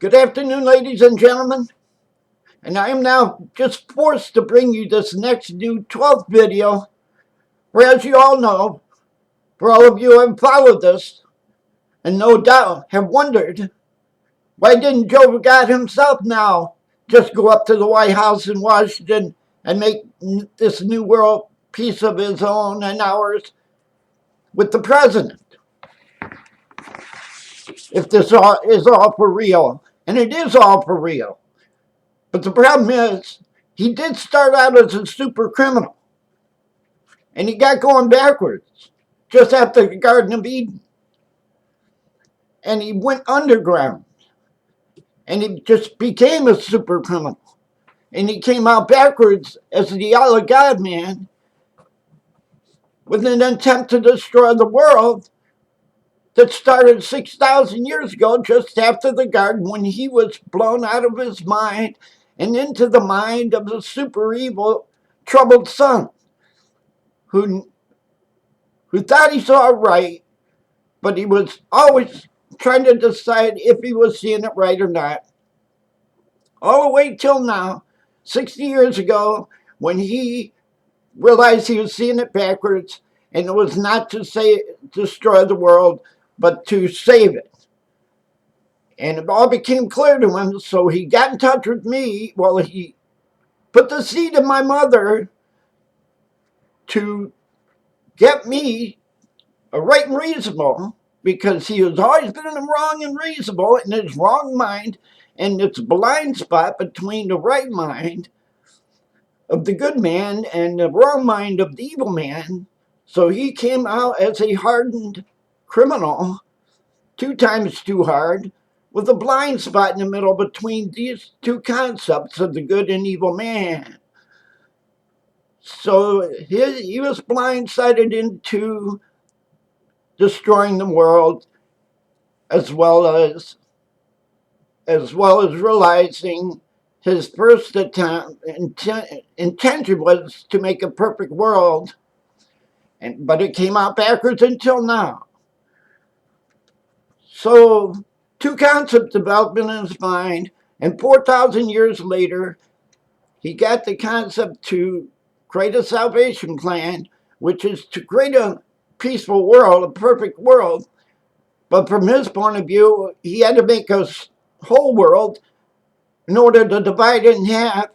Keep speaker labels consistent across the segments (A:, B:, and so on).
A: Good afternoon, ladies and gentlemen, and I am now just forced to bring you this next new 12th video, where, as you all know, for all of you who have followed this, and no doubt have wondered, why didn't Joe God himself now just go up to the White House in Washington and make this new world piece of his own and ours with the president? If this is all for real, and it is all for real. But the problem is, he did start out as a super criminal. And he got going backwards just after the Garden of Eden. And he went underground. And he just became a super criminal. And he came out backwards as the Isle of God man with an attempt to destroy the world that started 6,000 years ago, just after the garden, when he was blown out of his mind and into the mind of the super evil, troubled son, who thought he saw right, but he was always trying to decide if he was seeing it right or not. All the way till now, 60 years ago, when he realized he was seeing it backwards, and it was not to destroy the world, but to save it. And it all became clear to him, so he got in touch with me. Well, he put the seed in my mother to get me a right and reasonable, because he has always been wrong and reasonable in his wrong mind, and it's a blind spot between the right mind of the good man and the wrong mind of the evil man. So he came out as a hardened criminal, 2 times too hard, with a blind spot in the middle between these two concepts of the good and evil man. So he was blindsided into destroying the world, as well as realizing his first intention was to make a perfect world, but it came out backwards until now. So 2 concepts developed in his mind, and 4,000 years later, he got the concept to create a salvation plan, which is to create a peaceful world, a perfect world. But from his point of view, he had to make a whole world in order to divide it in half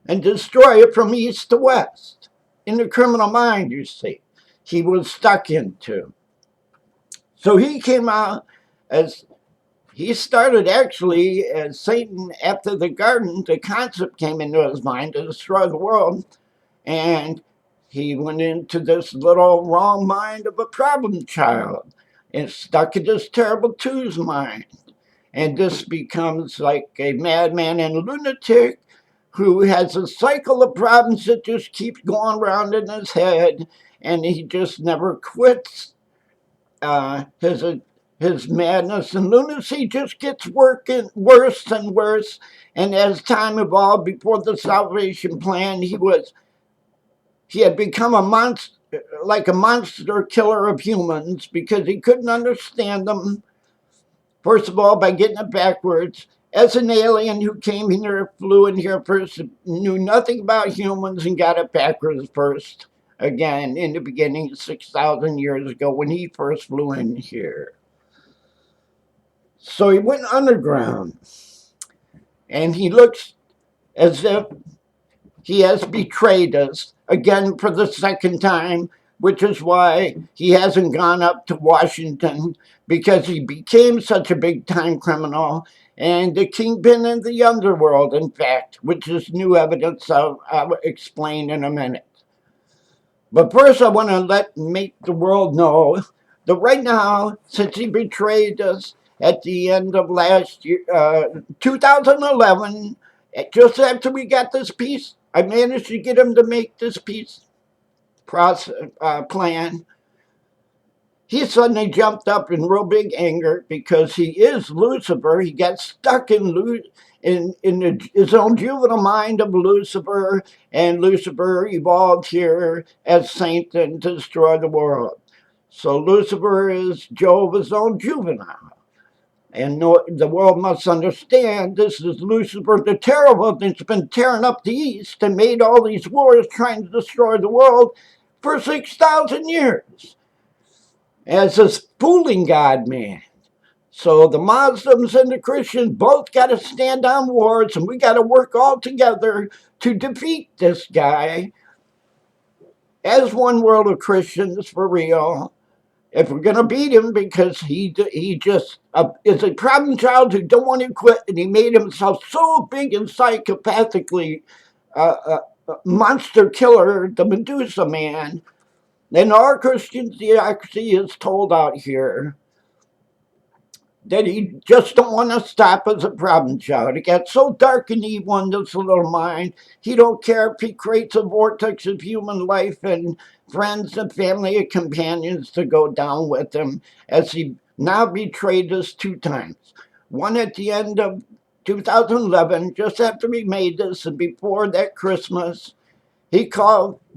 A: and destroy it from east to west. In the criminal mind, you see, he was stuck into. So he came out as, he started actually as Satan after the garden. The concept came into his mind to destroy the world, and he went into this little wrong mind of a problem child and stuck in this terrible two's mind. And this becomes like a madman and lunatic who has a cycle of problems that just keeps going around in his head, and he just never quits. His madness and lunacy just gets worse and worse. And as time evolved, before the salvation plan, he had become a monster, like a monster killer of humans, because he couldn't understand them. First of all, by getting it backwards. As an alien who came here, flew in here first, knew nothing about humans, and got it backwards first. Again, in the beginning, 6,000 years ago, when he first flew in here. So he went underground, and he looks as if he has betrayed us again for the second time, which is why he hasn't gone up to Washington, because he became such a big-time criminal and the kingpin in the underworld, in fact, which is new evidence I'll explain in a minute. But first, I want to make the world know that right now, since he betrayed us at the end of last year, 2011, just after we got this peace, I managed to get him to make this peace plan. He suddenly jumped up in real big anger because he is Lucifer. He got stuck in his own juvenile mind of Lucifer, and Lucifer evolved here as Satan to destroy the world. So Lucifer is Jehovah's own juvenile. And no, the world must understand this is Lucifer the Terrible that's been tearing up the East and made all these wars trying to destroy the world for 6,000 years as a fooling God, man. So the Muslims and the Christians both got to stand on wars, and we got to work all together to defeat this guy as one world of Christians for real. If we're going to beat him, because he just is a problem child who don't want to quit, and he made himself so big and psychopathically monster killer, the Medusa man. And our Christian theocracy is told out here that he just don't want to stop as a problem child. It got so dark and evil in this little mind, he don't care if he creates a vortex of human life and friends and family and companions to go down with him, as he now betrayed us 2 times. One at the end of 2011, just after we made this, and before that Christmas, he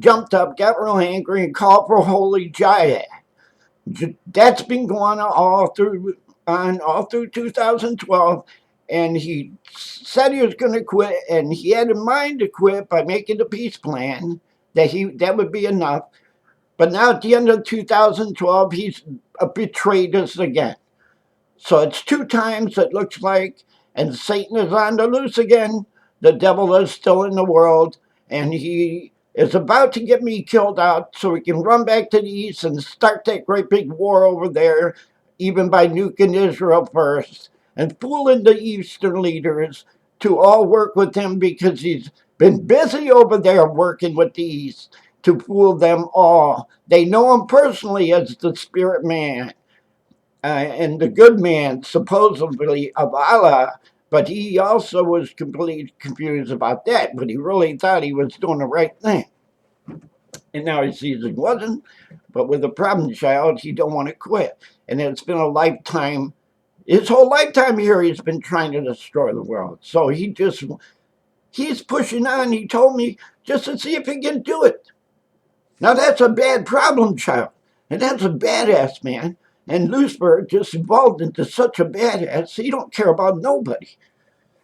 A: jumped up, got real angry, and called for holy jihad. That's been going on all through 2012, and he said he was going to quit, and he had in mind to quit by making a peace plan that would be enough. But now at the end of 2012, he's betrayed us again. So it's 2 times it looks like, and Satan is on the loose again. The devil is still in the world, and he is about to get me killed out so we can run back to the east and start that great big war over there, even by nuking Israel first, and fooling the Eastern leaders to all work with him, because he's been busy over there working with the East to fool them all. They know him personally as the spirit man. And the good man, supposedly of Allah, but he also was completely confused about that, but he really thought he was doing the right thing. And now he sees he wasn't, but with a problem child, he don't want to quit. And it's been a lifetime, his whole lifetime here, he's been trying to destroy the world. So he's pushing on, he told me, just to see if he can do it. Now that's a bad problem child, and that's a badass man. And Lucifer just evolved into such a badass, he don't care about nobody.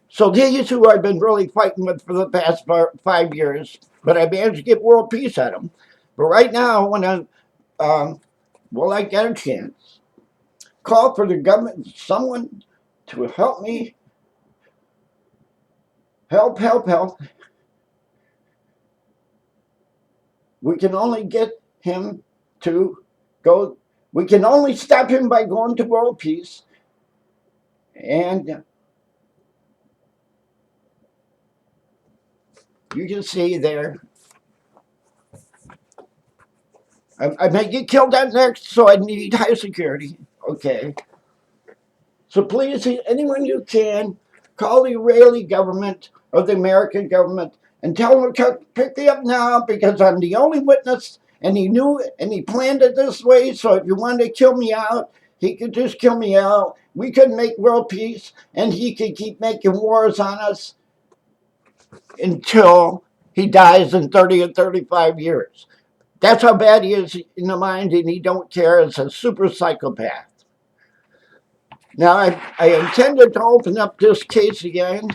A: So these who I've been really fighting with for the past 5 years, but I managed to get world peace at them. But right now, when I get a chance, call for the government, someone to help me, help. We can only get him to go. We can only stop him by going to world peace. And you can see there, I may get killed out next, so I need high security. Okay. So please, anyone you can, call the Israeli government or the American government and tell them to pick me up now, because I'm the only witness, and he knew it, and he planned it this way. So if you wanted to kill me out, he could just kill me out. We could make world peace, and he could keep making wars on us until he dies in 30 or 35 years. That's how bad he is in the mind, and he don't care. As a super psychopath. Now, I intended to open up this case again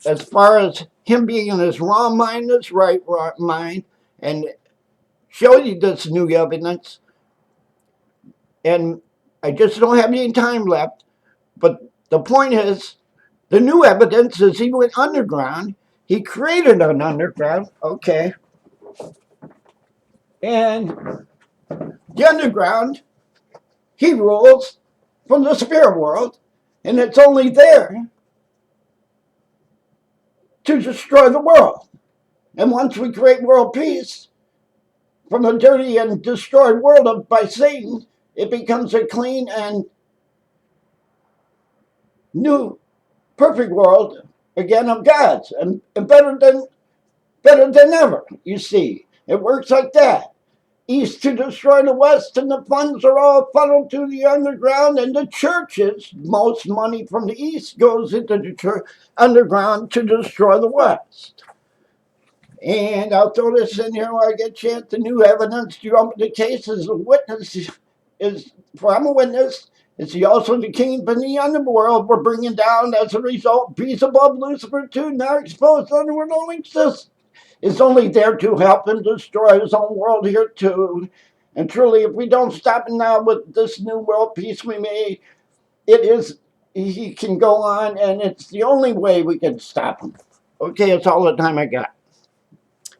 A: as far as him being in his wrong mind, his right mind, and show you this new evidence. And I just don't have any time left. But the point is, the new evidence is he went underground. He created an underground, okay. And the underground, he rules from the spirit world, and it's only there to destroy the world. And once we create world peace from the dirty and destroyed world by Satan, it becomes a clean and new, perfect world again of God's, and better than ever. You see, it works like that. East to destroy the West, and the funds are all funneled to the underground, and the churches, most money from the East goes into the underground to destroy the West. And I'll throw this in here while I get a chance. The new evidence, the case as a witness is, for I'm a witness, Is he also the king of the underworld we're bringing down as a result? Peace above Lucifer too, now exposed underworld only exists. Is only there to help him destroy his own world here too. And truly, if we don't stop him now with this new world peace we made, it is, he can go on, and it's the only way we can stop him. Okay, that's all the time I got.